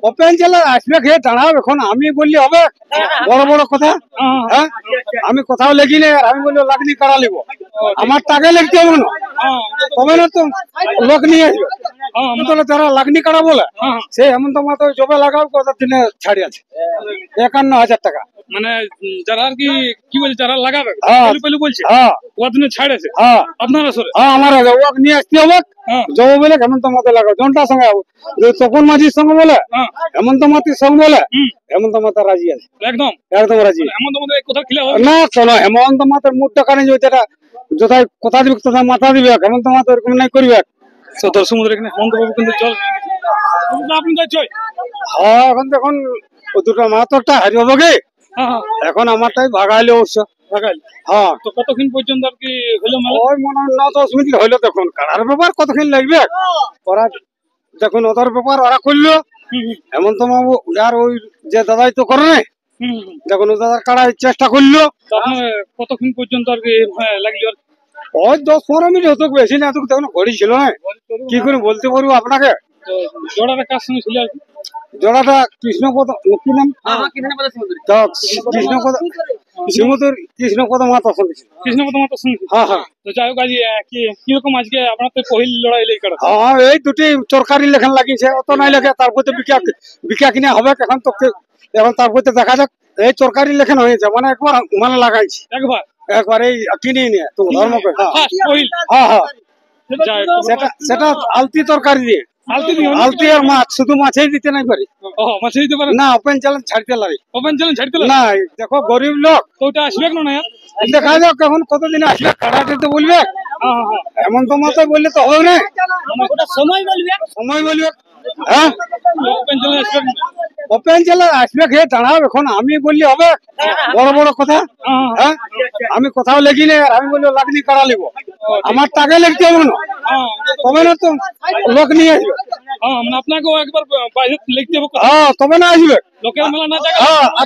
Open challenge আসবে খেয়ে দাঁড়াও, এখন আমি বললি হবে? বড় বড় কথা, হ্যাঁ আমি কোথাও লেগি না, আর আমি বললি লাগনি কাড়া লিব, আমার টাকা লিখতে হবে না, তবে না তো লোক নিয়ে আসবে। তাহলে যারা লাগনি কাড়া বলে সেই হেমন্ত মাতো জবে লাগাও কত দিনে ছাড়ি আছে 51,000 টাকা। মানে যারা আর কি বলছে যারা লাগাবে পেলু বলছে ওদিনে ছাড় আছে আপনারা সরে আমার ওক নিয়ে আসতে হবে, যাবো বলে হেমন্ত মাতো লাগাও জনটার সঙ্গে তপন মাঝির সঙ্গে বলে, হেমন্ত মাতির সঙ্গে বলে, হেমন্ত মাতা রাজি আছে, একদম একদম রাজি। হেমন্ত মাতো কোথাও খেলা হবে না শোনো, হেমন্ত মাতার মুড টাকা নেই, যেটা যথায় কথা দিবে তথা মাথা দিবে, হেমন্ত মাতা এরকম নাই করবে। তো দর্শক বন্ধুরা এখানে হেমন্ত বাবু কিন্তু জল আপনি যাচ্ছেন। হ্যাঁ এখন দেখুন দুটো মাতারটা হারিয়ে হবে কি, এখন আমারটাই ভাগাইলে অবশ্য ভাগাইল। হ্যাঁ তো কতক্ষণ পর্যন্ত আর কি হলো মেলা? ওই মনে হয় 9-10 মিনিট হইলো। দেখুন কারার ব্যাপার কতক্ষণ লাগবে ওরা, দেখুন ওদের ব্যাপার ওরা করলো। হেমন্ত বাবু আর ওই যে দাদাই তো করে নাই, দেখুন ও দাদার কাড়ার চেষ্টা করলো। কতক্ষণ পর্যন্ত আর কি লাগলো? ওই 10-15 মিনিট হতো, বেশি না। তখন ঘড়ি ছিল না, কি করে বলতে পারবো আপনাকে। জোড়াটা কার সঙ্গে ছিল? জোড়াটা কৃষ্ণপদ, কি নাম? কৃষ্ণপদ শ্রীমতির কৃষ্ণপদ মাতার সঙ্গে ছিল। কৃষ্ণপদ মাতার সঙ্গে? হ্যাঁ হ্যাঁ। তো যাই হোক আজ কিরকম আজকে আপনার তো পহিল লড়াই লেগে কাটা? হ্যাঁ এই দুটি তরকারি লেখান লাগিয়েছে, অত নাই লেখে। তারপর তো বিকা কিনে হবে এখন তো, এখন তারপর তো দেখা যাক। এই তরকারি লেখান হয়েছে, মানে একবার মানে লাগাইছি একবার এই কিনে নিয়ে তো ধর্ম করে। হ্যাঁ হ্যাঁ সেটা আলতি তরকারি দিয়ে, আলতি আর মাছ, শুধু মাছই দিতে নাই পারি। মাছই দিতে পারে না, ওপেন চ্যালেঞ্জ ছাড়তে লাগে। ওপেন চ্যালেঞ্জ ছাড়তে না, দেখো গরিব লোক তো ওটা আসবে না, দেখা যাক এখন কতদিন আসবে। কাড়াতে তো বলবে এমন তো মতো বললে তো হবে না, সময় বলবে। হ্যাঁ ওপেন চ্যালেঞ্জ আসবে খেয়ে দাঁড়াও, এখন আমি বললি হবে? বড় বড় কথা, হ্যাঁ আমি কোথাও লেগি না, আর আমি বললি লাগনি কাড়া লিব, আমার টাকা লিখতে হবে না, তবে না তো লোক নিয়ে আসবে। আপনাকেও একবার বাইরে লিখতে হবে, তবে না আসবে লোকের মেলা না।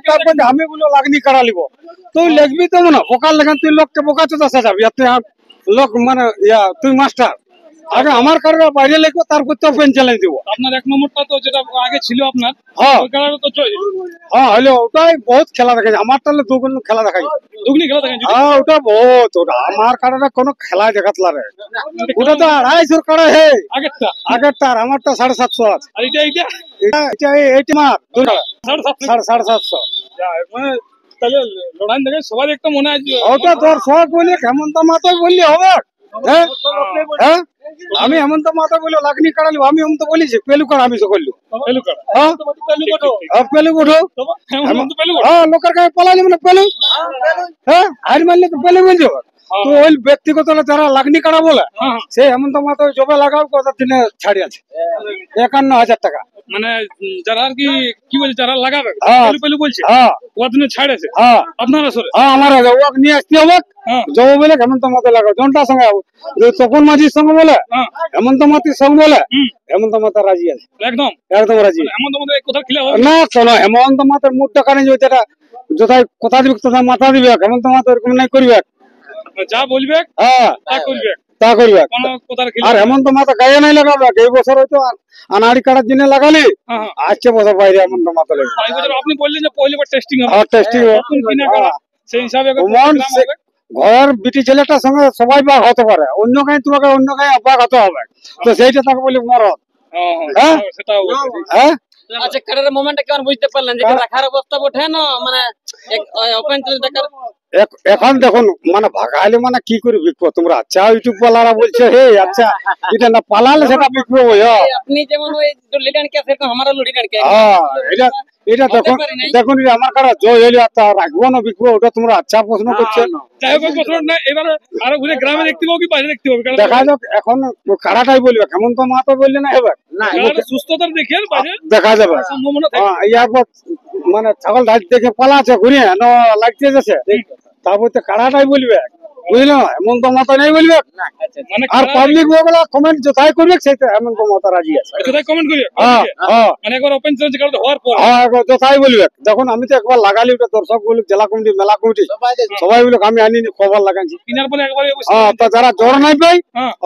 তারপর আমি বললো লাগনি কাড়া লিব, তুই লিখবি তো না বোকার লেখান, তুই লোককে বোকা চোদা সাজাবি। লোক মানে তুই মাস্টার, আগে আমার কারণে বাইরে লিখবো, তারপর তো ওপেন চ্যালেঞ্জ দিব। আপনার 1 নম্বরটা তো যেটা আগে ছিল আপনার, হ্যাঁ হলো ওটাই বহুত খেলা দেখাচ্ছে। আমার তাহলে দুগুণ খেলা দেখাই, দুগুনি খেলা দেখাচ্ছে। হ্যাঁ ওটা বহুত, ওটা আমার কারণে কোনো খেলা দেখাতলা রে। ওটা তো 250 কাড়া হে আগেরটা, আর আমারটা 750 আছে। আর এইটা মার 750। তাহলে লড়াই দেখে সবাই একটা মনে আছে ওটা তোর শখ বলি, হেমন্ত মাতাই বললি হবে? হ্যাঁ আমি হেমন্ত মাতা বললো লাগনি কাড়ালি, আমি হেমন্ত বলেছি পেলু কাড়া আমি করলো পেলু উঠো। হ্যাঁ লোকের কাছে পালালি মানে পেলু, হ্যাঁ হার মারলে তো পেলু বলছো। তো ওই ব্যক্তিগত যারা লাগনি কাড়া বলে সেই হেমন্ত মাতা জবে লাগাও কত দিনে ছাড়ি আছে 51,000 টাকা। মানে যারা আর কি বলছে যারা লাগাবে পেলু বলছে ওদিনে ছাড় আছে আপনারা সরে আমার ওক নিয়ে আসতে হবে, যাবো বলে হেমন্ত মাতা লাগাও জনটার সঙ্গে, তপন মাঝির সঙ্গে বলে, হেমন্ত মাতির সঙ্গে বলে, হেমন্ত মাতা রাজি আছে, একদম একদম রাজি। হেমন্ত মাতা কোথাও খেলা হবে না শোনো, হেমন্ত মাতার মুড টাকা নেই, যেটা যথায় কথা দিবে তথা মাথা দিবে, হেমন্ত মাতা এরকম নাই করবে, যা বলবে তা করবে। আর হেমন্ত মাতা গায়ে নাই লাগাবে, এই বছর হয়তো আনাড়ি কাটার জন্য লাগালি, আসছে বছর বাইরে হেমন্ত মাতা লাগবে। আপনি বললেন যে পয়লা টেস্টিং হবে, সেই হিসাবে ঘর বিটি ছেলেটার সঙ্গে সবাই বাঘ হতে পারে, অন্য গায়ে তোমাকে অন্য গায়ে বাঘ হতে হবে, তো সেইটা তাকে বলি মরদ। হ্যাঁ আচ্ছা কাটার মোমেন্টটা কেমন বুঝতে পারলেন, যে রাখার অবস্থা ওঠে না মানে ওপেন চ্যালেঞ্জ দেখার? এখন দেখুন মানে ভাগাইলে মানে কি করে বিকবো তোমরা? আচ্ছা ইউটিউব ওয়ালারা বলছে হে আচ্ছা এটা না পালালে সেটা বিকবো। আপনি যেমন ওই লিডান কে সেরকম আমারও লিডান কে, এটা দেখুন দেখুন আমার কারা জয় হইলে রাখবো না বিকবো, ওটা তোমরা আচ্ছা প্রশ্ন করছে। এবার আরো ঘুরে গ্রামে দেখতে পাবো কি বাইরে দেখতে হবে, দেখা যাক। এখন কারাটাই বলবে, কেমন তো মা তো বললে না এবার সুস্থতার দেখে দেখা যাবে। ইয়ার পর মানে ছাগল ঢাল দেখে পালাচ্ছে ঘুরে লাগতে যাচ্ছে, তারপর তো কারাটাই বলবে, বুঝলো? হেমন্ত মাতা নেই বলবে। আর পাবলিক ওগুলা কমেন্ট যথাই করবে সেটা হেমন্ত মাতা রাজি আছে, কমেন্ট করবে। মানে একবার ওপেন চ্যালেঞ্জ হওয়ার পর যথাই বলবে। দেখুন আমি তো একবার লাগালি, ওটা দর্শক বলুক, জেলা কমিটি মেলা কমিটি সবাই বলুক আমি আনি খবর লাগাইছি। তো যারা জ্বর নাই পাই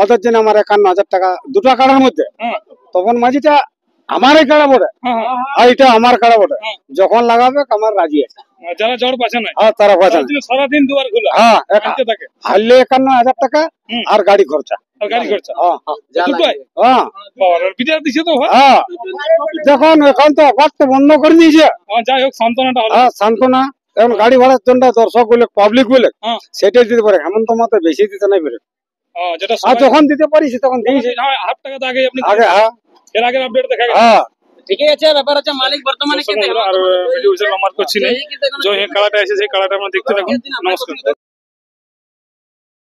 ওদের জন্য আমার 51,000 টাকা দুটা কাড়ার মধ্যে। তখন মাঝিটা আমার এই কাড়া বটে, হ্যাঁ হ্যাঁ আর এটা আমার কাড়া বটে। হ্যাঁ। যখন লাগাবে আমার রাজি আছে। যারা জ্বর পাচ্ছে না হ্যাঁ তারা কথা তার জন্য সারাদিন দুয়ার খোলা হ্যাঁ আনতে থাকে হারলে 51,000 টাকা হুম। আর গাড়ি খরচা। আর গাড়ি খরচা হ্যাঁ দুটোই হ্যাঁ বাবার বিচার দিছে তো ভাই হ্যাঁ দেখুন এখন তো অফার তো বন্ধ করে দিয়েছে। যাই হোক সান্ত্বনাটা হলো হ্যাঁ সান্ত্বনা এখন গাড়ি ভাড়ার জন্য দর্শক বলে পাবলিক বলে হ্যাঁ সেটাই দিতে পারে, হেমন্ত মাতে বেশি দিতে নাই পারে। যেটা আর যখন দিতে পারিস তখন দিয়েছে হাফ টাকা তো আগে আপনি আগে। হ্যাঁ এর আগের আপডেট দেখা গেছে হ্যাঁ ঠিকই আছে, ব্যাপার হচ্ছে মালিক বর্তমানে কি আর ভিডিও নাম্বার করছি না যে কালাটা এসে সেই কালাটা আমরা দেখতে থাকুন। নমস্কার।